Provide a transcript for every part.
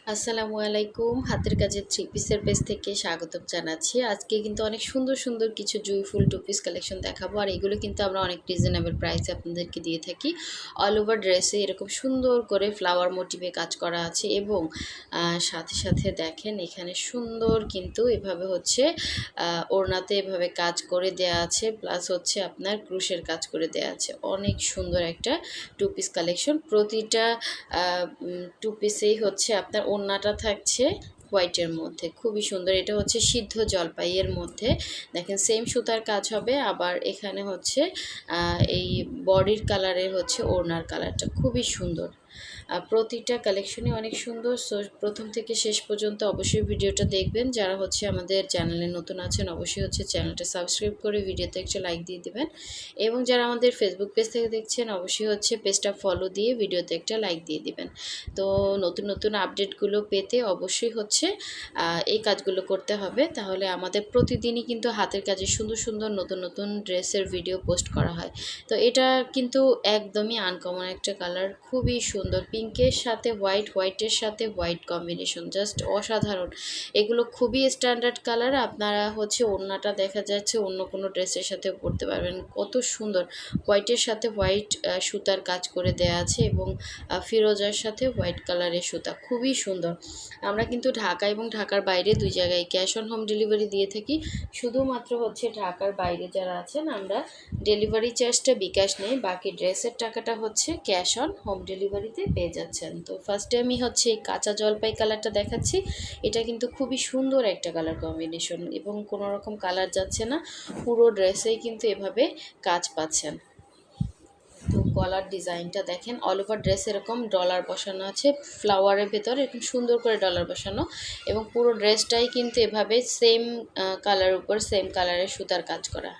আসসালামু আলাইকুম। হাতের কাজের থ্রি পিসের পেজ থেকে স্বাগতম জানাচ্ছি। আজকে কিন্তু অনেক সুন্দর সুন্দর কিছু জুঁইফুল টু পিস কালেকশন দেখাবো। আর এগুলো কিন্তু আমরা অনেক রিজনেবল প্রাইসে আপনাদেরকে দিয়ে থাকি। অল ওভার ড্রেসে এরকম সুন্দর করে ফ্লাওয়ার মোটিভে কাজ করা আছে এবং সাথে সাথে দেখেন এখানে সুন্দর কিন্তু এভাবে হচ্ছে ওড়নাতে এভাবে কাজ করে দেয়া আছে, প্লাস হচ্ছে আপনার ক্রুশের কাজ করে দেয়া আছে। অনেক সুন্দর একটা টু পিস কালেকশন। প্রতিটা টু পিসেই হচ্ছে আপনার ওড়নাটা থাকছে হোয়াইটের মধ্যে, খুবই সুন্দর। এটা হচ্ছে সিদ্ধ জলপাইয়ের মধ্যে, দেখেন সেম সুতার কাজ হবে। আবার এখানে হচ্ছে এই বডির কালারের হচ্ছে ওড়নার কালারটা খুবই সুন্দর। প্রতিটা কালেকশনই অনেক সুন্দর। সো প্রথম থেকে শেষ পর্যন্ত অবশ্যই ভিডিওটা দেখবেন। যারা হচ্ছে আমাদের চ্যানেলে নতুন আছেন অবশ্যই হচ্ছে চ্যানেলটা সাবস্ক্রাইব করে ভিডিওতে একটা লাইক দিয়ে দিবেন, এবং যারা আমাদের ফেসবুক পেজ থেকে দেখছেন অবশ্যই হচ্ছে পেজটা ফলো দিয়ে ভিডিওতে একটা লাইক দিয়ে দিবেন। তো নতুন নতুন আপডেটগুলো পেতে অবশ্যই হচ্ছে এই কাজগুলো করতে হবে, তাহলে আমাদের প্রতিদিনই কিন্তু হাতের কাজে সুন্দর সুন্দর নতুন নতুন ড্রেসের ভিডিও পোস্ট করা হয়। তো এটা কিন্তু একদমই আনকমন একটা কালার, খুবই সুন্দর। পিঙ্কের সাথে হোয়াইট, হোয়াইটের সাথে হোয়াইট কম্বিনেশন জাস্ট অসাধারণ। এগুলো খুবই স্ট্যান্ডার্ড কালার। আপনারা হচ্ছে ওড়নাটা দেখা যাচ্ছে অন্য কোনো ড্রেসের সাথে পরতে পারবেন, কত সুন্দর। হোয়াইটের সাথে হোয়াইট সুতার কাজ করে দেয়া আছে এবং ফিরোজার সাথে হোয়াইট কালারের সুতা, খুবই সুন্দর। আমরা কিন্তু ঢাকা এবং ঢাকার বাইরে দুই জায়গায় ক্যাশ অন হোম ডেলিভারি দিয়ে থাকি। শুধুমাত্র হচ্ছে ঢাকার বাইরে যারা আছেন আমরা ডেলিভারি চার্জটা বিকাশ নেই, বাকি ড্রেসের টাকাটা হচ্ছে ক্যাশ অন হোম ডেলিভারিতে পেয়ে যাচ্ছেন। তো ফার্স্টে আমি হচ্ছে এই কাঁচা জলপাই কালারটা দেখাচ্ছি। এটা কিন্তু খুবই সুন্দর একটা কালার কম্বিনেশন এবং কোনো রকম কালার যাচ্ছে না, পুরো ড্রেসেই কিন্তু এভাবে কাজ পাচ্ছেন। তো গলার ডিজাইনটা দেখেন, অল ওভার ড্রেস এরকম ডলার বসানো আছে, ফ্লাওয়ারের ভেতর এরকম সুন্দর করে ডলার বসানো, এবং পুরো ড্রেসটাই কিন্তু এভাবে সেম কালার উপর সেম কালারের সুতার কাজ করা,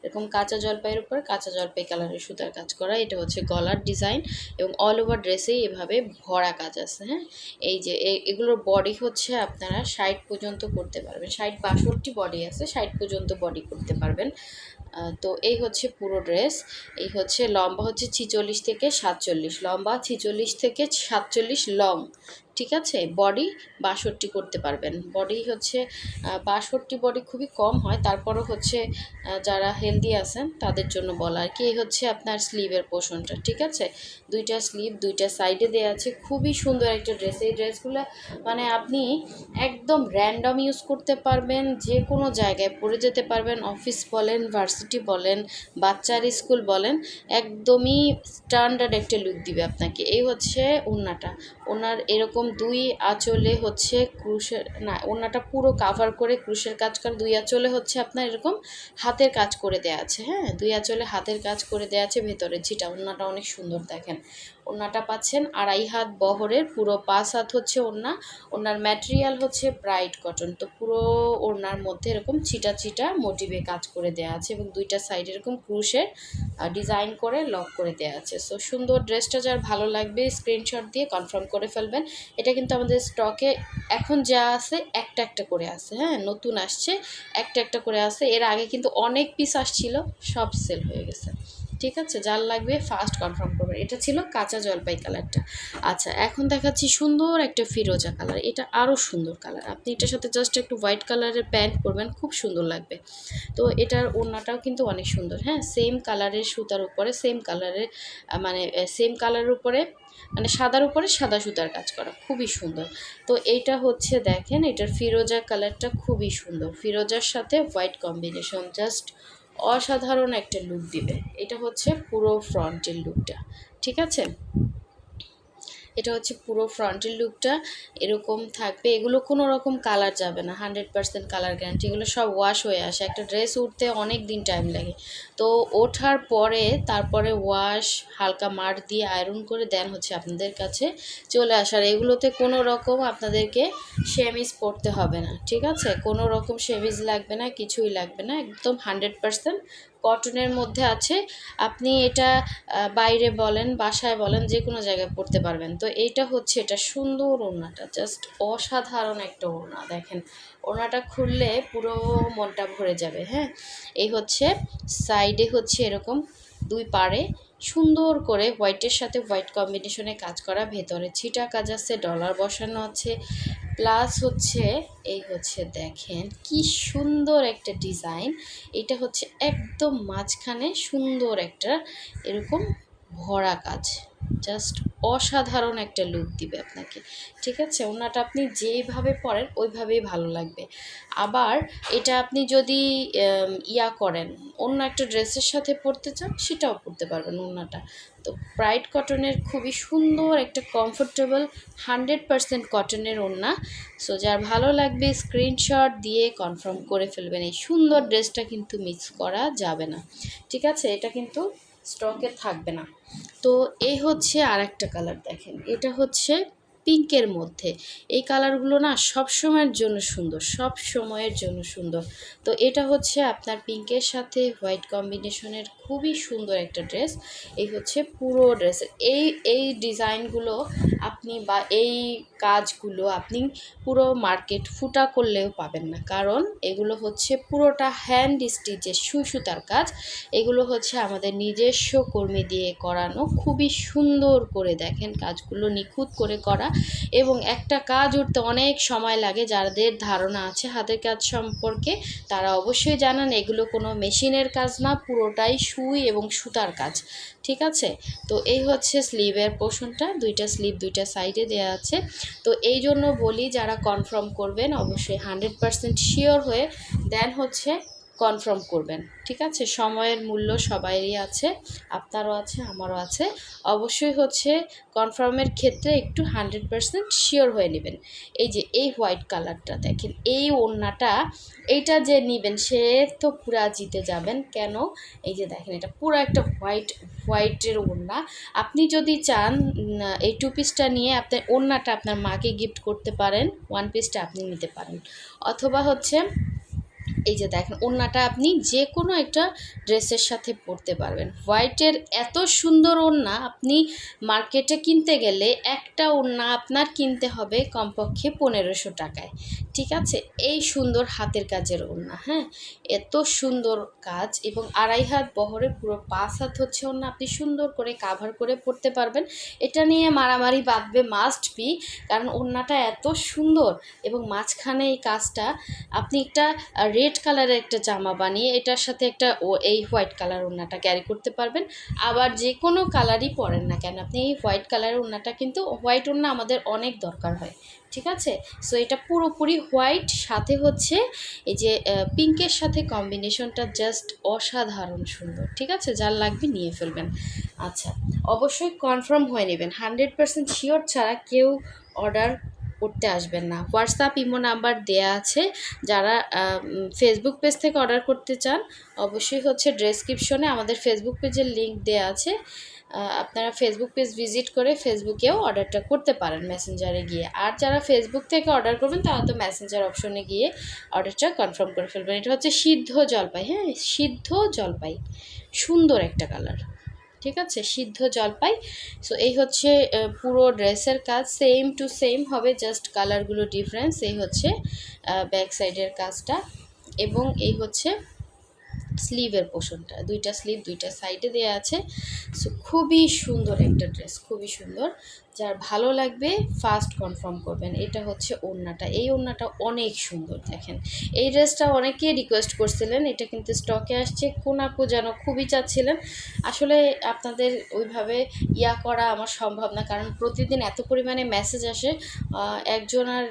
এরকম কাঁচা জলপাইয়ের উপর কাঁচা জলপাই কালারের সুতার কাজ করা। এটা হচ্ছে গলার ডিজাইন এবং অল ওভার ড্রেসেই এভাবে ভরা কাজ আছে। হ্যাঁ, এই যে এগুলোর বডি হচ্ছে আপনারা 60 পর্যন্ত করতে পারবেন, 60-62 বডি আছে, 60 পর্যন্ত বডি করতে পারবেন। তো এই হচ্ছে পুরো ড্রেস। এই হচ্ছে লম্বা হচ্ছে 46 থেকে 47, লম্বা 46 থেকে 47 লং, ঠিক আছে। বডি 62 করতে পারবেন। বডি হচ্ছে 62 বডি খুবই কম হয়, তারপরও হচ্ছে যারা হেলদি আছেন তাদের জন্য বলা আর কি। এই হচ্ছে আপনার স্লিভের পোর্শনটা, ঠিক আছে। দুইটা স্লিভ দুইটা সাইডে দেওয়া আছে, খুবই সুন্দর একটা ড্রেস। এই ড্রেসগুলো মানে আপনি একদম র্যান্ডম ইউজ করতে পারবেন, যে কোনো জায়গায় পরে যেতে পারবেন, অফিস বলেন, ভার্সিটি বলেন, বাচ্চার স্কুল বলেন, একদমই স্ট্যান্ডার্ড একটা লুক দিবে আপনাকে। এই হচ্ছে ওড়নাটা, ওনার এরকম দুই আঁচলে হচ্ছে ক্রুশের, না ওড়নাটা পুরো কাভার করে ক্রুশের কাজ করা, দুই আঁচলে হচ্ছে আপনার এরকম হাতের কাজ করে দেওয়া আছে। হ্যাঁ, দুই আঁচলে হাতের কাজ করে দেওয়া আছে, ভেতরে ঝিটা। ওড়নাটা অনেক সুন্দর দেখেন, ওড়নাটা পাচ্ছেন 2.5 হাত বহরের, পুরো 5 হাত হচ্ছে ওড়না। ওড়নার ম্যাটেরিয়াল হচ্ছে ব্রাইট কটন। তো পুরো ওড়নার মধ্যে এরকম ছিটা ছিটা মোটিভে কাজ করে দেওয়া আছে এবং দুইটা সাইড এরকম ক্রুশের ডিজাইন করে লক করে দেওয়া আছে। সো সুন্দর। ড্রেসটা যার ভালো লাগবে স্ক্রিনশট দিয়ে কনফার্ম করে ফেলবেন। এটা কিন্তু আমাদের স্টকে এখন যা আছে একটা একটা করে আছে, হ্যাঁ, নতুন আসছে, একটা একটা করে আছে। এর আগে কিন্তু অনেক পিস আসছিল, সব সেল হয়ে গেছে, ঠিক আছে। যার লাগবে ফার্স্ট কনফার্ম করবেন। এটা ছিল কাঁচা জলপাই কালারটা। আচ্ছা, এখন দেখাচ্ছি সুন্দর একটা ফিরোজা কালার। এটা আরও সুন্দর কালার। আপনি এটার সাথে জাস্ট একটু হোয়াইট কালারের প্যান্ট পরবেন, খুব সুন্দর লাগবে। তো এটার ওড়নাটাও কিন্তু অনেক সুন্দর। হ্যাঁ, সেম কালারের সুতার উপরে সেম কালারের মানে সেম কালারের উপরে মানে সাদার উপরে সাদা সুতার কাজ করা, খুবই সুন্দর। তো এইটা হচ্ছে দেখেন, এটার ফিরোজা কালারটা খুবই সুন্দর, ফিরোজার সাথে হোয়াইট কম্বিনেশন, জাস্ট অসাধারণ একটা লুক দিবে। এটা হচ্ছে পুরো ফ্রন্টের লুকটা, ঠিক আছে। এটা হচ্ছে পুরো ফ্রন্টের লুকটা, এরকম থাকবে। এগুলো কোনো রকম কালার যাবে না, 100% কালার গ্যারান্টি। এগুলো সব ওয়াশ হয়ে আসে, একটা ড্রেস উঠতে অনেক দিন টাইম লাগে। তো ওঠার পরে তারপরে ওয়াশ হালকা মার দিয়ে আয়রন করে দেন হচ্ছে আপনাদের কাছে চলে আসার। এগুলোতে কোনো রকম আপনাদেরকে শেমিজ পরতে হবে না, ঠিক আছে। কোনো রকম শেমিজ লাগবে না, কিছুই লাগবে না, একদম 100% কটনের মধ্যে আছে। আপনি এটা বাইরে বলেন বাসায় বলেন যে কোনো জায়গায় পরতে পারবেন। তো এইটা হচ্ছে এটা সুন্দর ওড়নাটা, জাস্ট অসাধারণ একটা ওড়না। দেখেন ওড়নাটা খুললে পুরো মনটা ভরে যাবে। হ্যাঁ, এই হচ্ছে সাইডে হচ্ছে এরকম দুই পাড়ে সুন্দর করে হোয়াইটের সাথে হোয়াইট কম্বিনেশনে কাজ করা, ভেতরে ছিটা কাজ আছে, ডলার বসানো আছে, প্লাস হচ্ছে এই হচ্ছে দেখেন কি সুন্দর একটা ডিজাইন। এটা হচ্ছে একদম মাঝখানে সুন্দর একটা এরকম ভরা কাজ, জাস্ট অসাধারণ একটা লুক দিবে আপনাকে। ঠিক আছে, ওড়নাটা আপনি যেইভাবে পরেন ওইভাবেই ভালো লাগবে। আবার এটা আপনি যদি ইয়া করেন, অন্য একটা ড্রেসের সাথে পরতে চান সেটাও পরতে পারবেন ওড়নাটা। তো ব্রাইট কটনের খুবই সুন্দর একটা কমফোর্টেবল 100% কটনের ওড়না। সো যার ভালো লাগবে স্ক্রিনশট দিয়ে কনফার্ম করে ফেলবেন। এই সুন্দর ড্রেসটা কিন্তু মিস করা যাবে না। ঠিক আছে, এটা কিন্তু স্টকে থাকবে না। তো এই হচ্ছে আর একটা কালার, দেখেন এটা হচ্ছে পিঙ্কের মধ্যে। এই কালারগুলো না সব সময়ের জন্য সুন্দর, সব সময়ের জন্য সুন্দর। তো এটা হচ্ছে আপনার পিঙ্কের সাথে হোয়াইট কম্বিনেশনের খুবই সুন্দর একটা ড্রেস। এই হচ্ছে পুরো ড্রেসের এই ডিজাইনগুলো আপনি বা এই কাজগুলো আপনি পুরো মার্কেট ফুটা করলেও পাবেন না, কারণ এগুলো হচ্ছে পুরোটা হ্যান্ড স্টিচের সুতার কাজ। এগুলো হচ্ছে আমাদের নিজস্ব কর্মী দিয়ে করানো, খুবই সুন্দর করে দেখেন কাজগুলো নিখুঁত করে করা। এবং একটা কাজ উঠতে অনেক সময় লাগে, যাদের ধারণা আছে হাতের কাজ সম্পর্কে তারা অবশ্যই জানেন এগুলো কোনো মেশিনের কাজ না, পুরোটাই সুই এবং সুতার কাজ। ঠিক আছে, তো এই হচ্ছে স্লিভের পোর্শনটা, দুইটা স্লিভ দুইটা সাইডে দেওয়া আছে। তো এই জন্য বলি যারা কনফার্ম করবেন অবশ্যই 100% শিওর হয়ে দেন হচ্ছে কনফার্ম করবেন। ঠিক আছে, সময়ের মূল্য সবারই আছে, আপনারও আছে আমারও আছে। অবশ্যই হচ্ছে কনফার্মের ক্ষেত্রে একটু 100% শিওর হয়ে নেবেন। এই যে এই হোয়াইট কালারটা দেখেন, এই ওড়নাটা এইটা যে নেবেন সে তো পুরা জিতে যাবেন। কেন, এই যে দেখেন এটা পুরো একটা হোয়াইটের ওড়না। আপনি যদি চান এই 2 পিসটা নিয়ে আপনার ওড়নাটা আপনার মাকে গিফট করতে পারেন, 1 পিসটা আপনি নিতে পারেন। অথবা হচ্ছে এই যে দেখেন ওড়নাটা আপনি যে কোনো একটা ড্রেসের সাথে পরতে পারবেন। হোয়াইটের এত সুন্দর ওড়না আপনি মার্কেটে কিনতে গেলে একটা ওড়না আপনার কিনতে হবে কমপক্ষে 1500 টাকায়। ঠিক আছে, এই সুন্দর হাতের কাজের ওড়না, হ্যাঁ, এত সুন্দর কাজ এবং 2.5 হাত বহরের পুরো 5 হাত হচ্ছে ওড়না, আপনি সুন্দর করে কাভার করে পরতে পারবেন। এটা নিয়ে মারামারি বাঁধবে মাস্ট বি, কারণ ওড়নাটা এত সুন্দর। এবং মাঝখানে এই কাজটা আপনি একটা রেড কালারের একটা জামা বানিয়ে এটার সাথে একটা এই হোয়াইট কালার ওড়নাটা ক্যারি করতে পারবেন। আবার যে কোনো কালারই পরেন না কেন আপনি এই হোয়াইট কালারের ওড়নাটা, কিন্তু হোয়াইট ওড়না আমাদের অনেক দরকার হয়। ঠিক আছে, সো এটা পুরোপুরি হোয়াইট, সাথে হচ্ছে এই যে পিঙ্কের সাথে কম্বিনেশনটা জাস্ট অসাধারণ সুন্দর। ঠিক আছে, যার লাগবে নিয়ে ফেলবেন। আচ্ছা, অবশ্যই কনফার্ম হয়ে নেবেন, 100% শিওর ছাড়া কেউ অর্ডার করতে আসবেন না। হোয়াটসঅ্যাপ ইমো নাম্বার দেয়া আছে। যারা ফেসবুক পেজ থেকে অর্ডার করতে চান অবশ্যই হচ্ছে ডেসক্রিপশনে আমাদের ফেসবুক পেজের লিঙ্ক দেয়া আছে, আপনারা ফেসবুক পেজ ভিজিট করে ফেসবুকেও অর্ডারটা করতে পারেন মেসেঞ্জারে গিয়ে। আর যারা ফেসবুক থেকে অর্ডার করবেন তারা তো মেসেঞ্জার অপশনে গিয়ে অর্ডারটা কনফার্ম করে ফেলবেন। এটা হচ্ছে সিদ্ধ জলপাই, হ্যাঁ সিদ্ধ জলপাই, সুন্দর একটা কালার। ঠিক আছে, সিদ্ধ জলপাই। সো এই হচ্ছে পুরো ড্রেসের কাজ সেম টু সেম হবে, জাস্ট কালারগুলো ডিফারেন্স। এই হচ্ছে ব্যাক সাইডের কাজটা এবং এই হচ্ছে স্লিভের পোর্শনটা, দুইটা স্লিভ দুইটা সাইডে দেওয়া আছে। সো খুবই সুন্দর একটা ড্রেস, খুবই সুন্দর। যার ভালো লাগবে ফার্স্ট কনফার্ম করবেন। এটা হচ্ছে ওড়নাটা, এই ওড়নাটা অনেক সুন্দর দেখেন। এই ড্রেসটা অনেকেই রিকোয়েস্ট করছিলেন, এটা কিন্তু স্টকে আসছে। কোন আপু যেন খুবই চাচ্ছিলেন। আসলে আপনাদের ওইভাবে করা আমার সম্ভব না, কারণ প্রতিদিন এত পরিমাণে মেসেজ আসে, একজন আর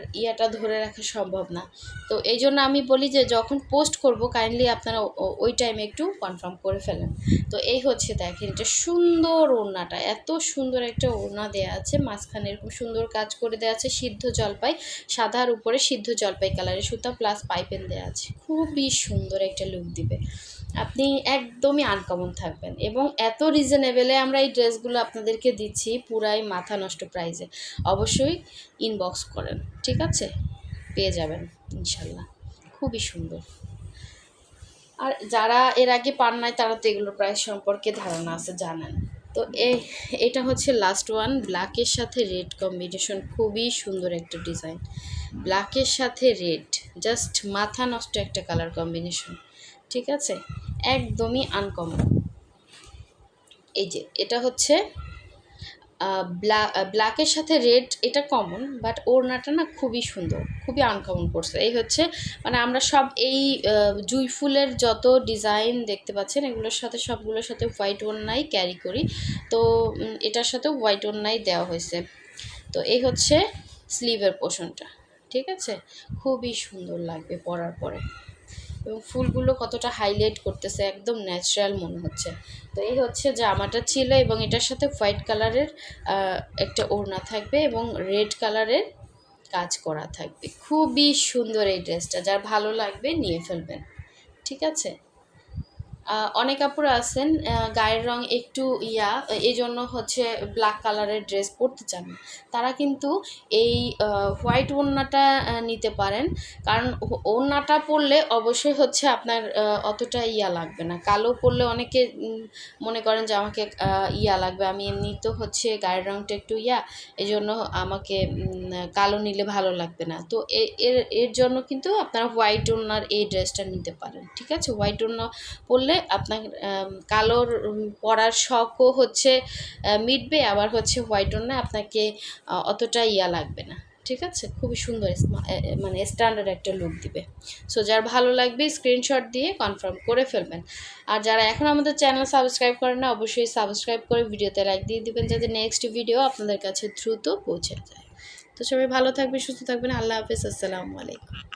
ধরে রাখা সম্ভব না। তো এই জন্য আমি বলি যে যখন পোস্ট করব কাইন্ডলি আপনারা ওই টাইমে একটু কনফার্ম করে ফেলেন। তো এই হচ্ছে দেখেন এটা সুন্দর ওড়নাটা, এত সুন্দর একটা ওড়না দেওয়া আছে, মাঝখানে এরকম সুন্দর কাজ করে দেওয়া আছে সিদ্ধ জলপাই, সাদার উপরে সিদ্ধ জলপাই কালারের সুতা প্লাস পাইপেন দেওয়া আছে, খুবই সুন্দর একটা লুক দিবে। আপনি একদমই আনকমন থাকবেন এবং এত রিজনেবলে আমরা এই ড্রেসগুলো আপনাদেরকে দিচ্ছি পুরাই মাথা নষ্ট প্রাইসে। অবশ্যই ইনবক্স করেন, ঠিক আছে, পেয়ে যাবেন ইনশাল্লাহ, খুবই সুন্দর। আর যারা এর আগে পান নাই তারা তো এগুলোর প্রাইস সম্পর্কে ধারণা আছে, জানেন। তো এটা হচ্ছে লাস্ট ওয়ান, ব্ল্যাকের সাথে রেড কম্বিনেশন, খুবই সুন্দর একটা ডিজাইন। ব্ল্যাকের সাথে রেড, জাস্ট মাথা নষ্ট একটা কালার কম্বিনেশন। ঠিক আছে, একদমই আনকমন। এই যে এটা হচ্ছে ব্ল্যাকের সাথে রেড, এটা কমন, বাট ওড়নাটা না খুবই সুন্দর, খুবই আনকমন করছে। এই হচ্ছে মানে আমরা সব এই জুঁই ফুলের যত ডিজাইন দেখতে পাচ্ছেন এগুলোর সাথে সবগুলোর সাথে হোয়াইট ওড়নাই ক্যারি করি, তো এটার সাথেও হোয়াইট ওড়নাই দেওয়া হয়েছে। তো এই হচ্ছে স্লিভের পোর্শনটা, ঠিক আছে, খুবই সুন্দর লাগবে পরার পরে, এবং ফুলগুলো কতটা হাইলাইট করতেছে, একদম ন্যাচারাল মনে হচ্ছে। তো এই হচ্ছে জামাটা ছিল, এবং এটার সাথে হোয়াইট কালারের একটা ওড়না থাকবে এবং রেড কালারের কাজ করা থাকবে। খুবই সুন্দর এই ড্রেসটা, যার ভালো লাগবে নিয়ে ফেলবেন, ঠিক আছে। অনেক আপুরা আছেন গায়ের রং একটু এই জন্য হচ্ছে ব্ল্যাক কালারের ড্রেস পরতে চান না, তারা কিন্তু এই হোয়াইট ওড়নাটা নিতে পারেন, কারণ ওড়নাটা পরলে অবশ্যই হচ্ছে আপনার অতটা লাগবে না। কালো পরলে অনেকে মনে করেন যে আমাকে লাগবে, আমি এমনি তো হচ্ছে গায়ের রংটা একটু এই জন্য আমাকে কালো নিলে ভালো লাগবে না। তো এর জন্য কিন্তু আপনারা হোয়াইট ওড়নার এই ড্রেসটা নিতে পারেন, ঠিক আছে। হোয়াইট ওড়না পরলে আপনার কালোর পরার শখও হচ্ছে মিটবে, আবার হচ্ছে হোয়াইট ওড়না আপনাকে অতটা লাগবে না, ঠিক আছে। খুবই সুন্দর মানে স্ট্যান্ডার্ড একটা লুক দিবে। সো যার ভালো লাগবে স্ক্রিনশট দিয়ে কনফার্ম করে ফেলবেন। আর যারা এখন আমাদের চ্যানেল সাবস্ক্রাইব করেন না, অবশ্যই সাবস্ক্রাইব করে ভিডিওতে লাইক দিয়ে দিবেন, যাতে নেক্সট ভিডিও আপনাদের কাছে দ্রুত পৌঁছে যায়। তো সবাই ভালো থাকবেন, সুস্থ থাকবেন। আল্লাহ হাফেজ, আসসালামু আলাইকুম।